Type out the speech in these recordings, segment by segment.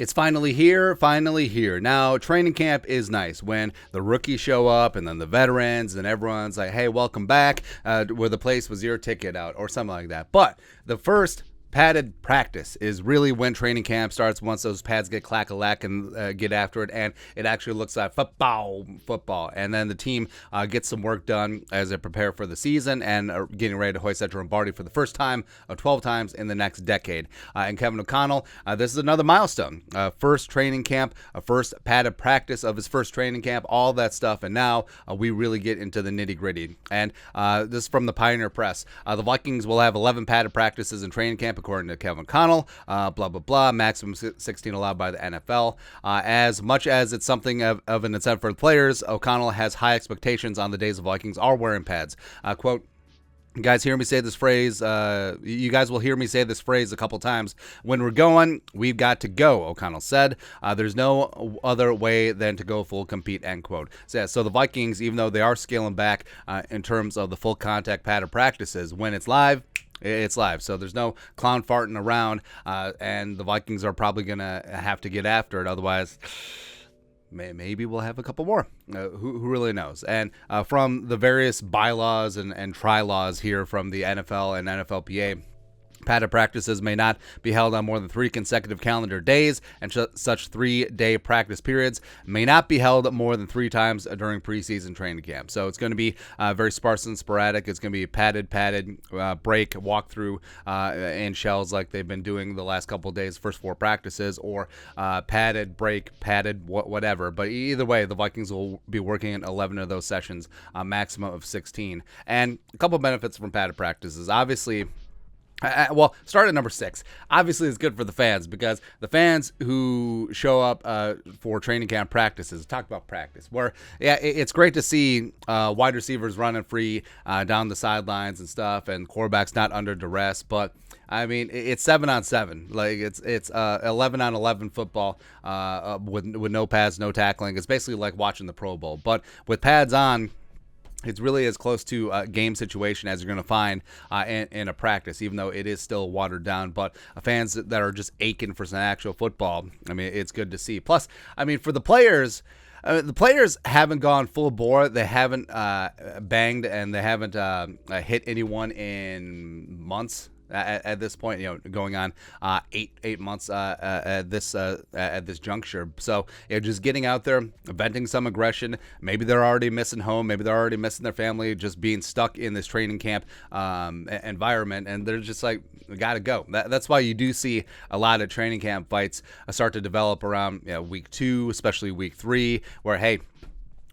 It's finally here, finally here. Now, training camp is nice when the rookies show up and then the veterans and everyone's like, hey, welcome back, where the place was your ticket out or something like that. But the first padded practice is really when training camp starts, once those pads get clack-a-lack and get after it, and it actually looks like football. And then the team gets some work done as they prepare for the season and are getting ready to hoist that Lombardi for the first time of 12 times in the next decade. And Kevin O'Connell, this is another milestone. First training camp, first padded practice of his first training camp, all that stuff. And now we really get into the nitty-gritty. And this is from the Pioneer Press. The Vikings will have 11 padded practices in training camp, according to Kevin O'Connell, blah, blah, blah, maximum 16 allowed by the NFL. As much as it's something of an incentive for the players, O'Connell has high expectations on the days the Vikings are wearing pads. Quote, you guys hear me say this phrase. You guys will hear me say this phrase a couple times. When we're going, we've got to go, O'Connell said. There's no other way than to go full compete, end quote. So the Vikings, even though they are scaling back in terms of the full contact padded practices, when it's live, it's live. So there's no clown farting around, and the Vikings are probably going to have to get after it. Otherwise, maybe we'll have a couple more. Who really knows? And from the various bylaws and tri-laws here from the NFL and NFLPA, padded practices may not be held on more than 3 consecutive calendar days, and such 3-day practice periods may not be held more than 3 times during preseason training camp. So it's going to be very sparse and sporadic. It's going to be padded, break, walkthrough, and shells like they've been doing the last couple of days, first 4 practices, or padded, break, padded, whatever. But either way, the Vikings will be working in 11 of those sessions, a maximum of 16. And a couple of benefits from padded practices. Obviously, well, start at number 6. Obviously, it's good for the fans because the fans who show up for training camp practices, talk about practice, where, yeah, it's great to see wide receivers running free down the sidelines and stuff, and quarterbacks not under duress. But I mean, it's 7-on-7. Like it's 11-on-11 football with no pads, no tackling. It's basically like watching the Pro Bowl, but with pads on. It's really as close to a game situation as you're going to find in a practice, even though it is still watered down. But fans that are just aching for some actual football, I mean, it's good to see. Plus, I mean, for the players haven't gone full bore. They haven't banged and they haven't hit anyone in months. At this point, you know, going on 8 months at this juncture. So just getting out there, venting some aggression. Maybe they're already missing home. Maybe they're already missing their family. Just being stuck in this training camp environment, and they're just like, we gotta go. That's why you do see a lot of training camp fights start to develop around week 2, especially week 3, where hey,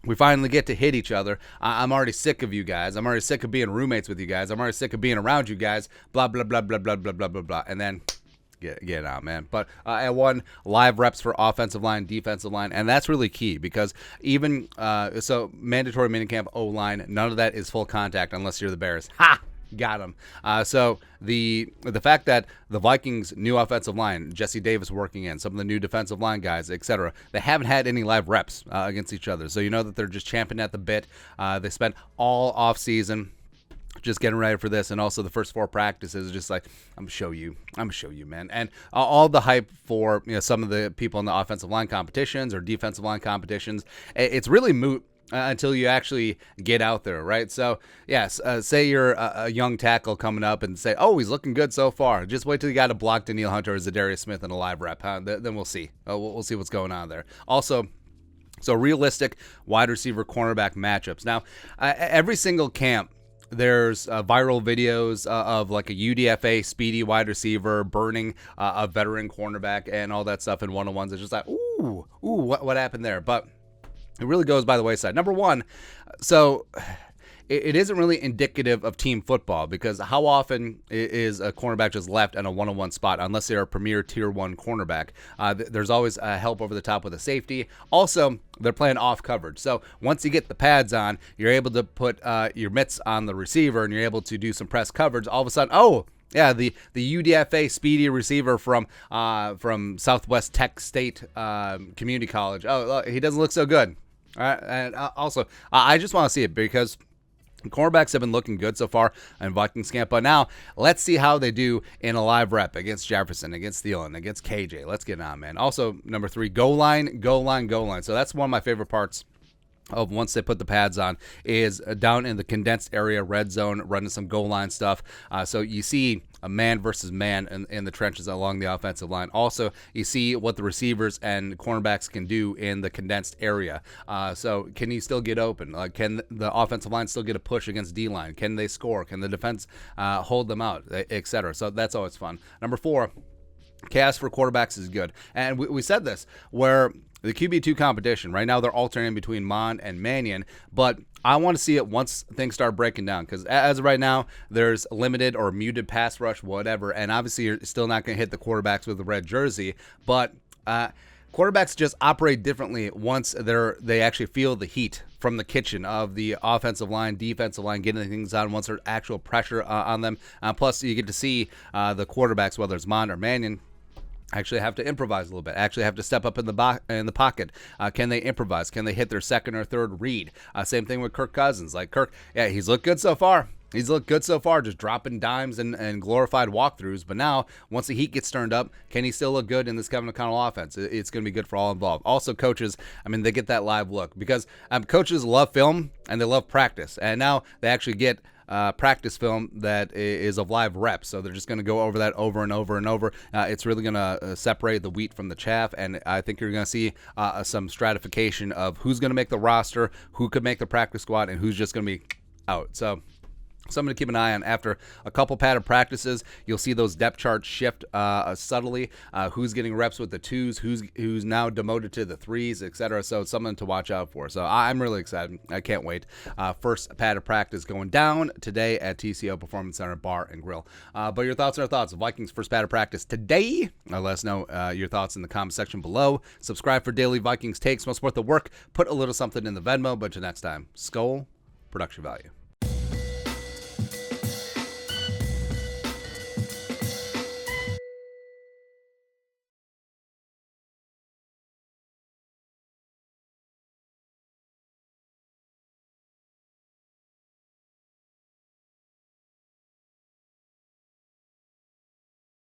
we finally get to hit each other. I'm already sick of you guys. I'm already sick of being roommates with you guys. I'm already sick of being around you guys. Blah, blah, blah, blah, blah, blah, blah, blah, blah. And then get out, man. But I won live reps for offensive line, defensive line, and that's really key because even so mandatory minicamp O-line, none of that is full contact unless you're the Bears. Ha! Got him. So the fact that the Vikings' new offensive line, Jesse Davis working in, some of the new defensive line guys, etc., they haven't had any live reps against each other. So you know that they're just champing at the bit. They spent all off season just getting ready for this, and also the first 4 practices just like, I'm gonna show you, man. And all the hype for some of the people in the offensive line competitions or defensive line competitions, it's really moot until you actually get out there, right? So, yes, say you're a young tackle coming up and say, oh, he's looking good so far. Just wait till you got a block Danielle Hunter or Zadarius Smith in a live rep. Then we'll see. We'll see what's going on there. Also, so realistic wide receiver cornerback matchups. Now, every single camp, there's viral videos of like a UDFA speedy wide receiver burning a veteran cornerback and all that stuff in one-on-ones. It's just like, ooh, what happened there? But it really goes by the wayside. Number one, so it isn't really indicative of team football because how often is a cornerback just left in a one-on-one spot unless they're a premier tier 1 cornerback? There's always help over the top with a safety. Also, they're playing off coverage. So once you get the pads on, you're able to put your mitts on the receiver and you're able to do some press coverage. All of a sudden, yeah, the UDFA speedy receiver from Southwest Tech State Community College. Oh, he doesn't look so good. All right, and also, I just want to see it because Cornerbacks have been looking good so far in Vikings camp, but now let's see how they do in a live rep against Jefferson, against Thielen, against KJ. Let's get on, man. Also, number 3, goal line, goal line, goal line. So that's one of my favorite parts of once they put the pads on is down in the condensed area, red zone, running some goal line stuff. So you see a man versus man in the trenches along the offensive line. Also, you see what the receivers and cornerbacks can do in the condensed area. So can you still get open? Can the offensive line still get a push against D-line? Can they score? Can the defense hold them out, etc.? So that's always fun. Number 4, chaos for quarterbacks is good. And we said this, where the QB2 competition, right now they're alternating between Mon and Mannion, but I want to see it once things start breaking down, because as of right now, there's limited or muted pass rush, whatever, and obviously you're still not going to hit the quarterbacks with the red jersey, but quarterbacks just operate differently once they actually feel the heat from the kitchen of the offensive line, defensive line, getting things on once there's actual pressure on them. Plus, you get to see the quarterbacks, whether it's Mon or Mannion, actually have to improvise a little bit, actually have to step up in the pocket. Can they improvise? Can they hit their second or third read? Same thing with Kirk Cousins. Like Kirk, yeah, he's looked good so far. He's looked good so far, just dropping dimes and glorified walkthroughs. But now, once the heat gets turned up, can he still look good in this Kevin O'Connell offense? It's going to be good for all involved. Also, coaches, I mean, they get that live look because coaches love film and they love practice. And now they actually get practice film that is of live reps. So they're just going to go over that over and over and over. It's really going to separate the wheat from the chaff. And I think you're going to see some stratification of who's going to make the roster, who could make the practice squad, and who's just going to be out. So something to keep an eye on. After a couple padded practices, you'll see those depth charts shift subtly. Who's getting reps with the 2s, who's now demoted to the 3s, etc. So it's something to watch out for. So I'm really excited. I can't wait. First padded practice going down today at TCO Performance Center Bar and Grill. But your thoughts are thoughts of Vikings first padded practice today. Let us know your thoughts in the comment section below. Subscribe for daily Vikings takes. Most support the work. Put a little something in the Venmo. But until next time, Skol, production value.